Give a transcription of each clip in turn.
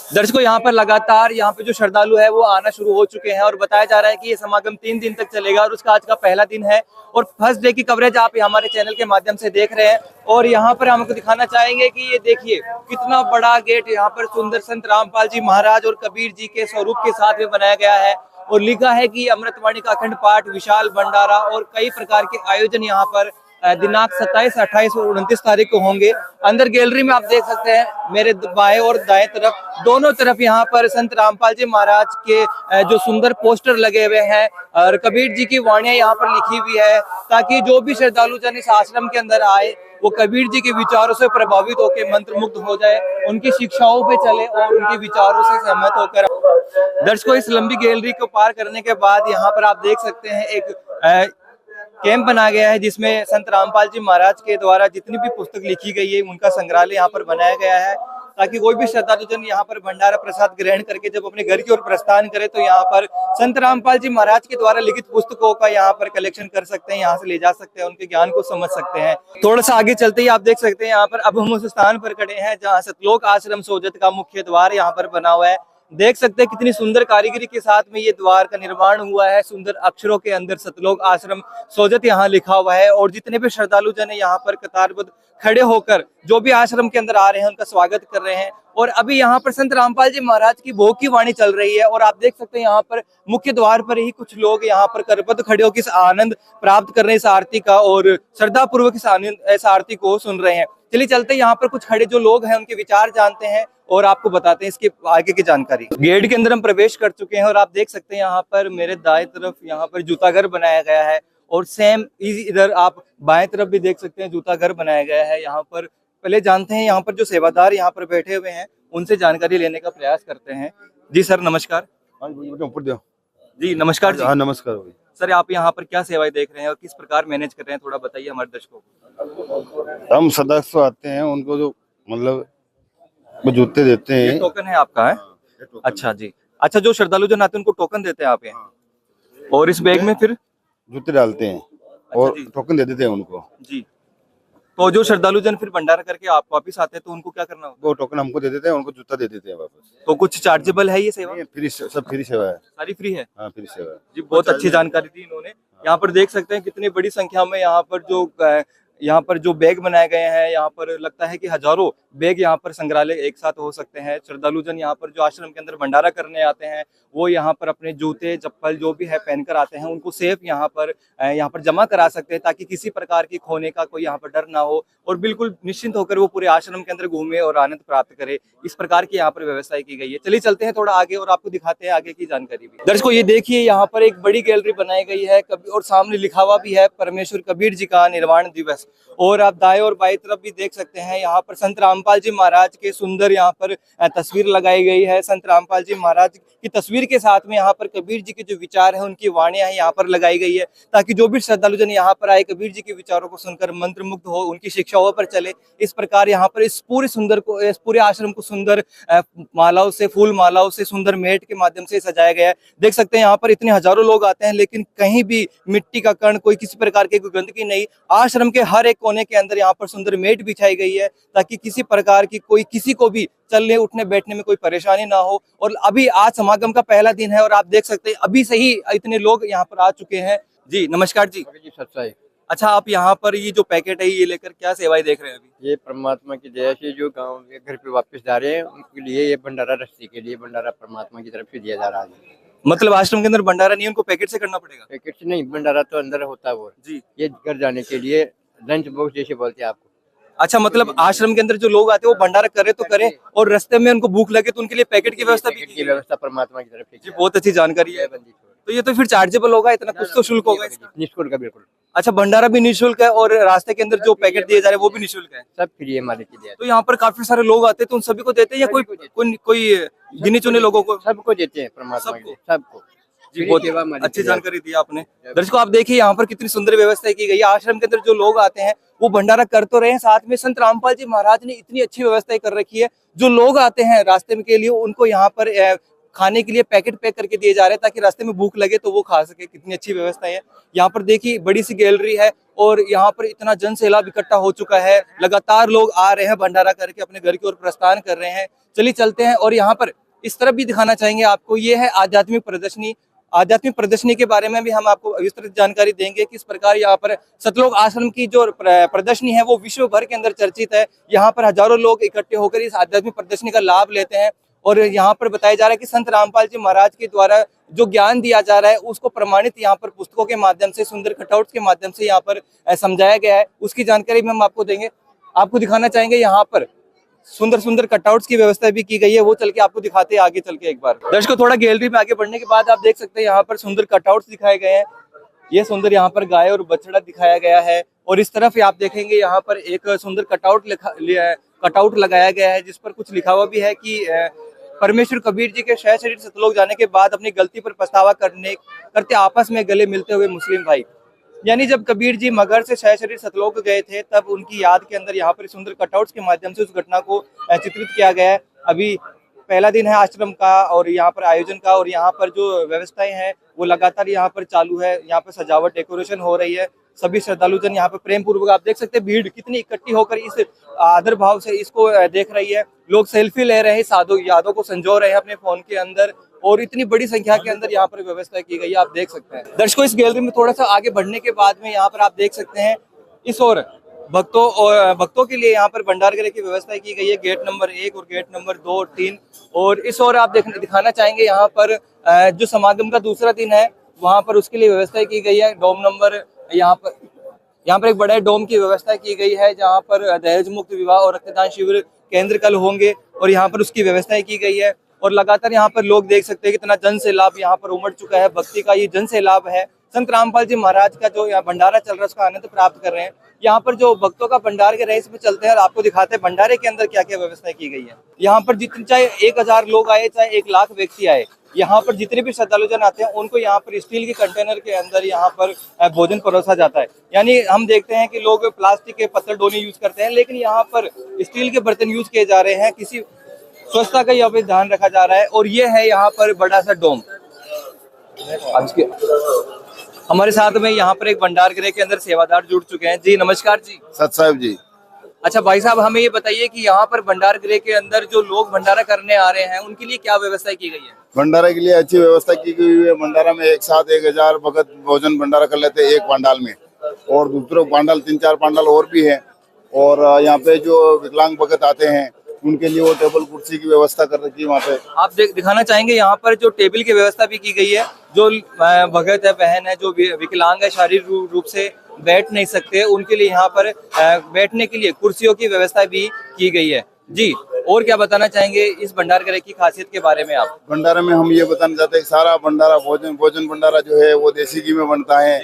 दर्शकों यहाँ पर लगातार यहाँ पे जो श्रद्धालु है वो आना शुरू हो चुके हैं और बताया जा रहा है कि ये समागम 3 दिन तक चलेगा और उसका आज का पहला दिन है और फर्स्ट डे की कवरेज आप हमारे चैनल के माध्यम से देख रहे हैं। और यहाँ पर हम आपको दिखाना चाहेंगे कि ये देखिए कितना बड़ा गेट यहाँ पर सुंदर संत रामपाल जी महाराज और कबीर जी के स्वरूप के साथ में बनाया गया है और लिखा है कि अमृतवाणी का अखंड पाठ, विशाल भंडारा और कई प्रकार के आयोजन यहाँ पर दिनांक 27, 28 और 29 तारीख को होंगे। अंदर गैलरी में आप देख सकते हैं मेरे बाएं और दाएं तरफ दोनों तरफ यहाँ पर संत रामपाल जी महाराज के जो सुंदर पोस्टर लगे हुए हैं और कबीर जी की वाणियां यहाँ पर लिखी हुई है ताकि जो भी श्रद्धालु जन इस आश्रम के अंदर आए वो कबीर जी के विचारों से प्रभावित होकर मंत्रमुग्ध हो जाए, उनकी शिक्षाओं पे चले और उनके विचारों से सहमत होकर। दर्शकों इस लंबी गैलरी को पार करने के बाद यहाँ पर आप देख सकते हैं एक कैंप बना गया है जिसमें संत रामपाल जी महाराज के द्वारा जितनी भी पुस्तक लिखी गई है उनका संग्रहालय यहाँ पर बनाया गया है ताकि कोई भी श्रद्धालु जन यहाँ पर भंडारा प्रसाद ग्रहण करके जब अपने घर की ओर प्रस्थान करे तो यहाँ पर संत रामपाल जी महाराज के द्वारा लिखित पुस्तकों का यहाँ पर कलेक्शन कर सकते हैं, यहाँ से ले जा सकते हैं, उनके ज्ञान को समझ सकते हैं। थोड़ा सा आगे चलते ही आप देख सकते हैं यहाँ पर अब हम उस स्थान पर खड़े हैं जहाँ सतलोक आश्रम सोजत का मुख्य द्वार यहाँ पर बना हुआ है। देख सकते हैं कितनी सुंदर कारीगरी के साथ में ये द्वार का निर्माण हुआ है। सुंदर अक्षरों के अंदर सतलोक आश्रम सोजत यहाँ लिखा हुआ है और जितने भी श्रद्धालु जन है यहाँ पर कतारबद्ध खड़े होकर जो भी आश्रम के अंदर आ रहे हैं उनका स्वागत कर रहे हैं। और अभी यहाँ पर संत रामपाल जी महाराज की भोग की वाणी चल रही है और आप देख सकते हैं यहाँ पर मुख्य द्वार पर ही कुछ लोग यहाँ पर करबद्ध खड़े होकर इस आनंद प्राप्त कर रहे हैं इस आरती का और श्रद्धा पूर्वक इस आरती को सुन रहे हैं। चलिए चलते हैं यहाँ पर कुछ खड़े जो लोग हैं उनके विचार जानते हैं और आपको बताते हैं इसके आगे की जानकारी। गेट के अंदर हम प्रवेश कर चुके हैं और आप देख सकते हैं यहाँ पर मेरे दाएं तरफ यहाँ पर जूता घर बनाया गया है और सेम इधर आप बाएं तरफ भी देख सकते हैं जूता घर बनाया गया है। यहाँ पर पहले जानते हैं यहाँ पर जो सेवादार यहाँ पर बैठे हुए हैं उनसे जानकारी लेने का प्रयास करते हैं। जी सर नमस्कार। जी नमस्कार जी। हाँ नमस्कार सर, आप यहाँ पर क्या सेवाएं देख रहे हैं और किस प्रकार मैनेज कर रहे हैं, थोड़ा बताइए हमारे दर्शकों को। हम सदस्य आते हैं उनको जो मतलब वो जूते देते हैं। ये टोकन है आपका है? अच्छा जी। अच्छा, जो श्रद्धालु जन आते हैं उनको टोकन देते हैं आप यहाँ और इस बैग में फिर जूते डालते हैं और टोकन दे देते हैं उनको जी। तो जो श्रद्धालु जन फिर भंडारा करके आप वापिस आते हैं तो उनको क्या करना होगा? वो टोकन हमको दे देते हैं, उनको जूता दे देते हैं वापस। तो कुछ चार्जेबल है ये सेवा? फ्री, सब फ्री सेवा है। सारी फ्री है? हाँ फ्री सेवा है जी। बहुत अच्छी जानकारी दी इन्होंने। यहाँ पर देख सकते हैं कितनी बड़ी संख्या में यहाँ पर जो बैग बनाए गए हैं, यहाँ पर लगता है कि हजारों बैग यहाँ पर संग्रहालय एक साथ हो सकते हैं। श्रद्धालु जन यहाँ पर जो आश्रम के अंदर भंडारा करने आते हैं वो यहाँ पर अपने जूते चप्पल जो भी है पहनकर आते हैं, उनको सेफ यहाँ पर जमा करा सकते हैं ताकि किसी प्रकार की खोने का कोई यहाँ पर डर ना हो और बिल्कुल निश्चिंत होकर वो पूरे आश्रम के अंदर घूमे और आनंद प्राप्त करे। इस प्रकार की यहाँ पर व्यवस्था की गई है। चलिए चलते हैं थोड़ा आगे और आपको दिखाते हैं आगे की जानकारी भी। दर्शकों ये देखिए यहाँ पर एक बड़ी गैलरी बनाई गई है और सामने लिखा हुआ भी है परमेश्वर कबीर जी का निर्वाण दिवस। और आप दाएं और बाएं तरफ भी देख सकते हैं यहाँ पर संत रामपाल जी महाराज के सुंदर यहाँ पर तस्वीर लगाई गई है। संत रामपाल जी महाराज की तस्वीर के साथ में यहाँ पर कबीर जी के जो विचार हैं उनकी वाणियां यहाँ पर लगाई गई है ताकि जो भी श्रद्धालु जन यहाँ पर आए कबीर जी के विचारों को सुनकर मंत्रमुग्ध हो, उनकी शिक्षाओं पर चले। इस प्रकार यहाँ पर इस पूरे आश्रम को सुंदर मालाओं से, फूल मालाओं से, सुंदर मेट के माध्यम से सजाया गया है। देख सकते हैं यहाँ पर इतने हजारों लोग आते हैं लेकिन कहीं भी मिट्टी का कण, कोई किसी प्रकार की गंदगी नहीं। आश्रम के हर एक कोने के अंदर यहाँ पर सुंदर मेट बिछाई गई है ताकि किसी प्रकार की किसी को भी चलने उठने बैठने में कोई परेशानी ना हो। और अभी आज समागम का पहला दिन है और आप देख सकते हैं अभी से ही इतने लोग यहाँ पर आ चुके हैं। जी नमस्कार जी। सच्चाई। अच्छा, आप यहाँ पर ये जो पैकेट है ये लेकर क्या सेवाएं देख रहे हैं अभी? ये परमात्मा की दया से जो गांव के घर पे वापस जा रहे हैं उनके लिए ये भंडारा रस्सी के लिए भंडारा परमात्मा की तरफ से दिया जा रहा है। मतलब आश्रम के अंदर भंडारा नहीं, उनको पैकेट से करना पड़ेगा? पैकेट से नहीं, भंडारा तो अंदर होता है वो जी। ये घर जाने के लिए लंच बॉक्स जैसे बोलते हैं आपको। अच्छा, मतलब आश्रम के अंदर जो लोग आते हैं वो भंडारा करे तो करे और रास्ते में उनको भूख लगे तो उनके लिए पैकेट की व्यवस्था भी की व्यवस्था परमात्मा की तरफ से। जी, बहुत अच्छी जानकारी है। तो ये तो फिर चार्जेबल होगा, इतना कुछ तो शुल्क होगा इसका? निःशुल्क है बिल्कुल। अच्छा, भंडारा भी निःशुल्क है और रास्ते के अंदर जो पैकेट दिए जा रहे हैं वो भी निःशुल्क है? सब फ्री है मालिक की दया। तो यहाँ पर काफी सारे लोग आते हैं तो उन सभी को देते हैं या कोई गिने चुने लोगों को? सबको देते हैं परमात्मा की, सबको। जी, बहुत अच्छी जानकारी दी आपने। दर्शकों आप देखिए यहाँ पर कितनी सुंदर व्यवस्था की गई है। आश्रम के अंदर जो लोग आते हैं वो भंडारा कर तो रहे हैं, साथ में संत रामपाल जी महाराज ने इतनी अच्छी व्यवस्था कर रखी है। जो लोग आते हैं रास्ते में के लिए उनको यहाँ पर खाने के लिए पैकेट पैक करके दिए जा रहे हैं ताकि रास्ते में भूख लगे तो वो खा सके। कितनी अच्छी व्यवस्था है। यहाँ पर देखिए बड़ी सी गैलरी है और यहाँ पर इतना जन सैलाब इकट्ठा हो चुका है। लगातार लोग आ रहे हैं भंडारा करके अपने घर की ओर प्रस्थान कर रहे हैं। चलिए चलते हैं और यहाँ पर इस तरफ भी दिखाना चाहेंगे आपको। ये है आध्यात्मिक प्रदर्शनी। आध्यात्मिक प्रदर्शनी के बारे में भी हम आपको विस्तृत जानकारी देंगे। किस प्रकार यहाँ पर सतलोक आश्रम की जो प्रदर्शनी है वो विश्व भर के अंदर चर्चित है। यहाँ पर हजारों लोग इकट्ठे होकर इस आध्यात्मिक प्रदर्शनी का लाभ लेते हैं और यहाँ पर बताया जा रहा है कि संत रामपाल जी महाराज के द्वारा जो ज्ञान दिया जा रहा है उसको प्रमाणित यहाँ पर पुस्तकों के माध्यम से, सुंदर कटआउट्स के माध्यम से यहाँ पर समझाया गया है। उसकी जानकारी भी हम आपको देंगे। आपको दिखाना चाहेंगे यहाँ पर सुंदर सुंदर कटआउट्स की व्यवस्था भी की गई है, वो चल के आपको दिखाते हैं आगे चल के एक बार। दर्शकों थोड़ा गैलरी में आगे बढ़ने के बाद आप देख सकते हैं यहाँ पर सुंदर कटआउट्स दिखाए गए हैं। ये सुंदर यहाँ पर गाय और बछड़ा दिखाया गया है और इस तरफ आप देखेंगे यहाँ पर एक सुंदर कटआउट लगाया गया है जिस पर कुछ लिखा हुआ भी है कि परमेश्वर कबीर जी के शह शरीर सतलोक जाने के बाद अपनी गलती पर पछतावा करते आपस में गले मिलते हुए मुस्लिम भाई। यानी जब कबीर जी मगहर से शह शरीर सतलोक गए थे तब उनकी याद के अंदर यहाँ पर सुंदर कटआउट्स के माध्यम से उस घटना को चित्रित किया गया है। अभी पहला दिन है आश्रम का और यहाँ पर आयोजन का और यहाँ पर जो व्यवस्थाएं हैं वो लगातार यहाँ पर चालू है। यहाँ पर सजावट डेकोरेशन हो रही है। सभी श्रद्धालु जन यहाँ पर प्रेम पूर्वक, आप देख सकते हैं भीड़ कितनी इकट्ठी होकर इस आदर भाव से इसको देख रही है। लोग सेल्फी ले रहे हैं, साधु यादों को संजो रहे हैं अपने फोन के अंदर और इतनी बड़ी संख्या के अंदर यहाँ पर व्यवस्था की गई है, आप देख सकते हैं। दर्शकों इस गैलरी में थोड़ा सा आगे बढ़ने के बाद में यहाँ पर आप देख सकते हैं इस ओर भक्तों के लिए यहाँ पर भंडारगृह की व्यवस्था की गई है। गेट नंबर 1 और गेट नंबर 2 और 3 और इस ओर आप दिखाना चाहेंगे यहाँ पर जो समागम का दूसरा दिन है वहाँ पर उसके लिए व्यवस्था की गई है। डोम नंबर यहाँ पर एक बड़े डोम की व्यवस्था की गई है जहाँ पर दहेज मुक्त विवाह और रक्तदान शिविर केंद्र कल होंगे और यहाँ पर उसकी व्यवस्था की गई है। और लगातार यहाँ पर लोग देख सकते हैं कितना जन सैलाब यहाँ पर उमड़ चुका है। भक्ति का ये जन सैलाब है। संत रामपाल जी महाराज का जो यहाँ भंडारा चल रहा है उसका आनंद प्राप्त कर रहे हैं। यहाँ पर जो भक्तों का भंडार के रहे इसमें चलते हैं और आपको दिखाते हैं भंडारे के अंदर क्या क्या व्यवस्था की गई है। यहाँ पर जितने चाहे 1000 लोग आए चाहे 1 लाख व्यक्ति आए, यहाँ पर जितने भी श्रद्धालु जन आते हैं उनको यहाँ पर स्टील के कंटेनर के अंदर यहाँ पर भोजन परोसा जाता है। यानी हम देखते हैं कि लोग प्लास्टिक के पत्थर डोने यूज करते हैं लेकिन यहाँ पर स्टील के बर्तन यूज किए जा रहे हैं। किसी स्वच्छता का यहाँ पे ध्यान रखा जा रहा है। और ये है यहाँ पर बड़ा सा डोम। हमारे साथ में यहाँ पर एक भंडारगृह के अंदर सेवादार जुड़ चुके हैं। जी नमस्कार जी। सत साहिब जी। अच्छा भाई साहब, हमें ये बताइए कि यहाँ पर भंडारगृह के अंदर जो लोग भंडारा करने आ रहे हैं उनके लिए क्या व्यवस्था की गई है? भंडारा के लिए अच्छी व्यवस्था की गई है। भंडारा में एक साथ 1000 भगत भोजन भंडारा कर लेते हैं एक पांडाल में और दूसरे पांडाल 3-4 पांडाल और भी है। और यहाँ पे जो विकलांग भगत आते हैं उनके लिए वो टेबल कुर्सी की व्यवस्था कर रखी है। वहाँ पे आप दिखाना चाहेंगे यहाँ पर जो टेबल की व्यवस्था भी की गई है। जो भगत है, बहन है, जो विकलांग है, शारीरिक रूप से बैठ नहीं सकते, उनके लिए यहाँ पर बैठने के लिए कुर्सियों की व्यवस्था भी की गई है। जी और क्या बताना चाहेंगे इस भंडारगृह की खासियत के बारे में आप? भंडारा में हम ये बताना चाहते हैं कि सारा भंडारा भोजन भंडारा जो है वो देसी घी में बनता है।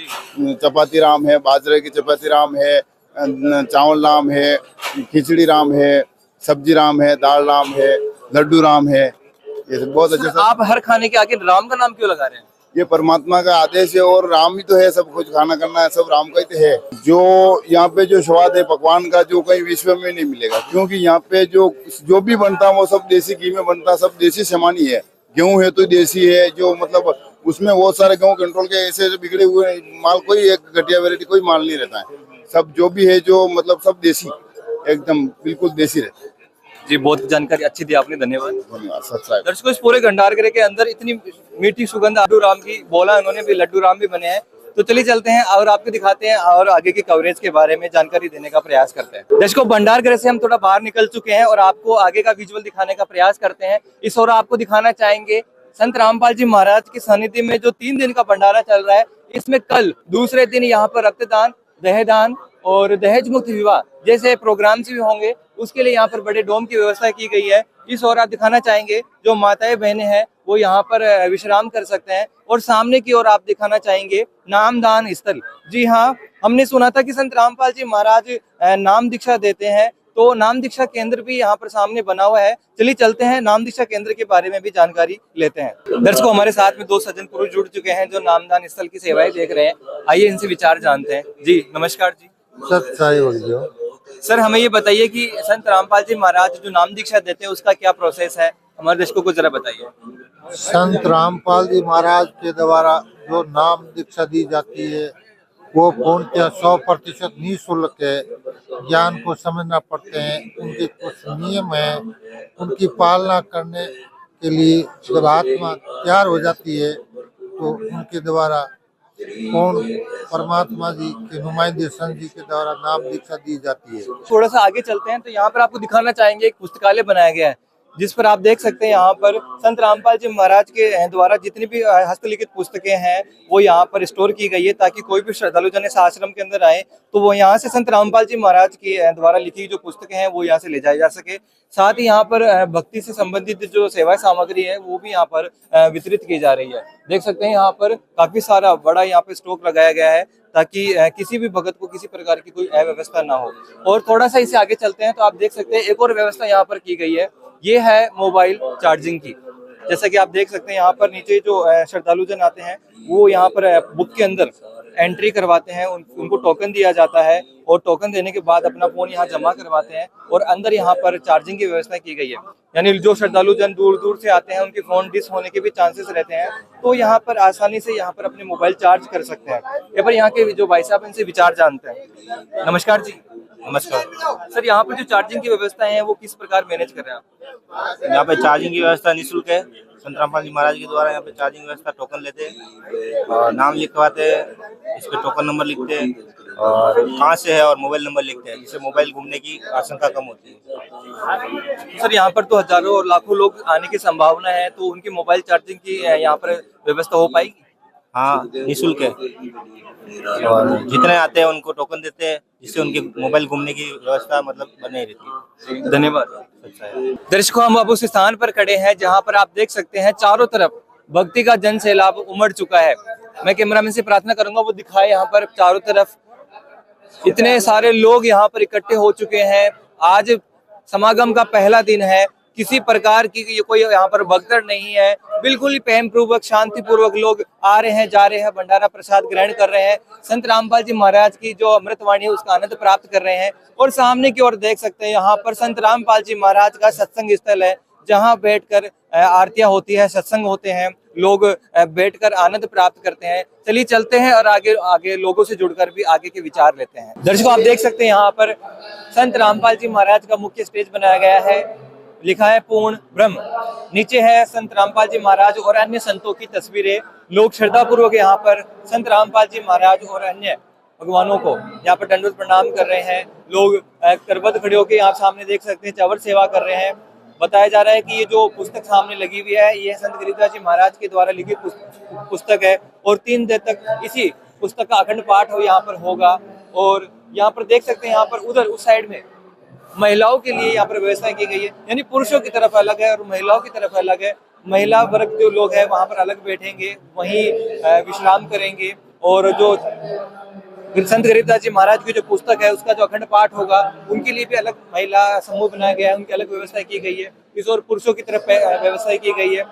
चपाती राम है, बाजरे की चपाती राम है, चावल राम है, खिचड़ी राम है, सब्जी राम है, दाल राम है, लड्डू राम है। ये बहुत अच्छे। आप हर खाने के आगे राम का नाम क्यों लगा रहे हैं? ये परमात्मा का आदेश है और राम ही तो है, सब कुछ खाना करना है सब राम का ही तो है। जो यहाँ पे जो स्वाद है पकवान का जो कहीं विश्व में नहीं मिलेगा, क्योंकि यहाँ पे जो भी बनता है वो सब देसी घी में बनता है, सब देसी सामान ही है। गेहूं है तो देसी है, जो मतलब उसमें बहुत सारे गेहूं कंट्रोल के ऐसे बिगड़े हुए माल, कोई एक घटिया वैरायटी कोई माल नहीं रहता है। सब जो भी है जो मतलब सब देसी, एकदम बिल्कुल देसी रहता है। जी बहुत जानकारी अच्छी दी आपने, धन्यवाद। धन्यवाद। दर्शकों इस पूरे भंडारगृह के अंदर इतनी मीठी सुगंध लड्डू राम की बोला उन्होंने भी, लड्डू राम भी बने हैं। तो चलिए चलते हैं और आपको दिखाते हैं और आगे की कवरेज के बारे में जानकारी देने का प्रयास करते हैं। दर्शकों भंडारगृह से हम थोड़ा बाहर निकल चुके हैं और आपको आगे का विजुअल दिखाने का प्रयास करते हैं। इस ओर आपको दिखाना चाहेंगे संत रामपाल जी महाराज की सानिध्य में जो 3 दिन का भंडारा चल रहा है, इसमें कल दूसरे दिन यहाँ पर रक्तदान, दहेदान और दहेज मुक्त विवाह जैसे प्रोग्राम्स भी होंगे। उसके लिए यहाँ पर बड़े डोम की व्यवस्था की गई है। इस ओर आप दिखाना चाहेंगे जो माताएं बहनें हैं वो यहाँ पर विश्राम कर सकते हैं और सामने की ओर आप दिखाना चाहेंगे नामदान स्थल। जी हाँ, हमने सुना था कि संत रामपाल जी महाराज नाम दीक्षा देते हैं, तो नाम दीक्षा केंद्र भी यहाँ पर सामने बना हुआ है। चलिए चलते हैं नाम दीक्षा केंद्र के बारे में भी जानकारी लेते हैं। दर्शकों हमारे साथ में 2 सज्जन पुरुष जुड़ चुके हैं जो नामदान स्थल की सेवाएं देख रहे हैं। आइए इनसे विचार जानते हैं। जी नमस्कार जी। सर हमें ये बताइए कि संत रामपाल जी महाराज जो नाम दीक्षा देते हैं उसका क्या प्रोसेस है, हमारे दर्शकों को जरा बताइए। संत रामपाल जी महाराज के द्वारा जो नाम दीक्षा दी जाती है वो पूर्णतः 100% निःशुल्क है। ज्ञान को समझना पड़ते हैं, उनके कुछ नियम है, उनकी पालना करने के लिए जब आत्मा तैयार हो जाती है तो उनके द्वारा पूर्ण परमात्मा जी के नुमाइंदे संत जी के द्वारा नाम दीक्षा दी जाती है। थोड़ा सा आगे चलते हैं तो यहाँ पर आपको दिखाना चाहेंगे एक पुस्तकालय बनाया गया है जिस पर आप देख सकते हैं यहाँ पर संत रामपाल जी महाराज के द्वारा जितनी भी हस्तलिखित पुस्तकें हैं वो यहाँ पर स्टोर की गई है ताकि कोई भी श्रद्धालु जन इस आश्रम के अंदर आए तो वो यहाँ से संत रामपाल जी महाराज की द्वारा लिखी जो पुस्तकें हैं वो यहाँ से ले जाई जा सके। साथ ही यहाँ पर भक्ति से संबंधित जो सेवा सामग्री है वो भी यहाँ पर वितरित की जा रही है। देख सकते हैं यहाँ पर काफी सारा बड़ा यहाँ पे स्टॉक लगाया गया है ताकि किसी भी भगत को किसी प्रकार की कोई अव्यवस्था ना हो। और थोड़ा सा इसे आगे चलते हैं तो आप देख सकते हैं एक और व्यवस्था यहाँ पर की गई है, ये है मोबाइल चार्जिंग की। जैसा कि आप देख सकते हैं यहाँ पर नीचे जो श्रद्धालु जन आते हैं वो यहाँ पर बुक के अंदर एंट्री करवाते हैं, उनको टोकन दिया जाता है और टोकन देने के बाद अपना फोन यहाँ जमा करवाते हैं और अंदर यहाँ पर चार्जिंग की व्यवस्था की गई है। यानी जो श्रद्धालु जन दूर दूर से आते हैं उनके फोन डिस होने के भी चांसेस रहते हैं तो यहाँ पर आसानी से यहाँ पर अपने मोबाइल चार्ज कर सकते हैं। यहाँ पर यहाँ के जो भाई साहब इनसे विचार जानते हैं। नमस्कार जी। नमस्कार सर, यहाँ पर जो चार्जिंग की व्यवस्था है वो किस प्रकार मैनेज कर रहे हैं आप? यहाँ पे चार्जिंग की व्यवस्था निःशुल्क है। संत रामपाल जी महाराज के द्वारा यहाँ पे चार्जिंग व्यवस्था, टोकन लेते हैं और नाम लिखवाते हैं, इस पे टोकन नंबर लिखते हैं और कहाँ से है और मोबाइल नंबर लिखते हैं, जिससे मोबाइल घूमने की आशंका कम होती है। सर, यहाँ पर तो हजारों और लाखों लोग आने की संभावना है तो उनकी मोबाइल चार्जिंग की यहाँ पर व्यवस्था हो पाएगी? हाँ, निःशुल्क है और जितने आते हैं उनको टोकन देते हैं जिससे उनके मोबाइल घूमने की व्यवस्था मतलब बनी रहती है। धन्यवाद। दर्शकों, हम अब उस स्थान पर खड़े हैं जहां पर आप देख सकते हैं चारों तरफ भक्ति का जन सैलाब उमड़ चुका है। मैं कैमरामैन से प्रार्थना करूंगा वो दिखाए यहाँ पर चारों तरफ इतने सारे लोग यहाँ पर इकट्ठे हो चुके हैं। आज समागम का पहला दिन है, किसी प्रकार की कोई यहाँ पर भगदड़ नहीं है, बिल्कुल ही प्रेम पूर्वक शांति पूर्वक लोग आ रहे हैं, जा रहे हैं, भंडारा प्रसाद ग्रहण कर रहे हैं, संत रामपाल जी महाराज की जो अमृतवाणी है उसका आनंद प्राप्त कर रहे हैं। और सामने की ओर देख सकते हैं यहाँ पर संत रामपाल जी महाराज का सत्संग स्थल है जहाँ बैठकर आरतियां होती है, सत्संग होते हैं, लोग बैठकर आनंद प्राप्त करते हैं। चलिए चलते हैं और आगे आगे लोगों से जुड़कर भी आगे के विचार लेते हैं। दर्शकों, आप देख सकते हैं यहाँ पर संत रामपाल जी महाराज का मुख्य स्टेज बनाया गया है, लिखा है पूर्ण ब्रह्म। नीचे है संत रामपाल जी महाराज और अन्य संतों की तस्वीरें। लोग श्रद्धा पूर्वक यहाँ पर संत रामपाल जी महाराज और अन्य भगवानों को यहाँ पर दंडवत प्रणाम कर रहे हैं। लोग करबद्ध खड़े होकर आप सामने देख सकते हैं चवर सेवा कर रहे हैं। बताया जा रहा है कि ये जो पुस्तक सामने लगी हुई है ये संत गिरिधर जी महाराज के द्वारा लिखित पुस्तक है और 3 दिन तक इसी पुस्तक का अखंड पाठ यहाँ पर होगा। और यहाँ पर देख सकते हैं यहाँ पर उधर उस साइड में महिलाओं के लिए यहाँ पर व्यवस्था की गई है, यानी पुरुषों की तरफ अलग है और महिलाओं की तरफ अलग है। महिला वर्ग जो लोग हैं वहां पर अलग बैठेंगे, वहीं विश्राम करेंगे और जो संत गरीबदास जी महाराज की जो पुस्तक है उसका जो अखंड पाठ होगा उनके लिए भी अलग महिला समूह बनाया गया है, उनकी अलग व्यवस्था की गई है। इस और पुरुषों की तरफ व्यवस्था की गई है।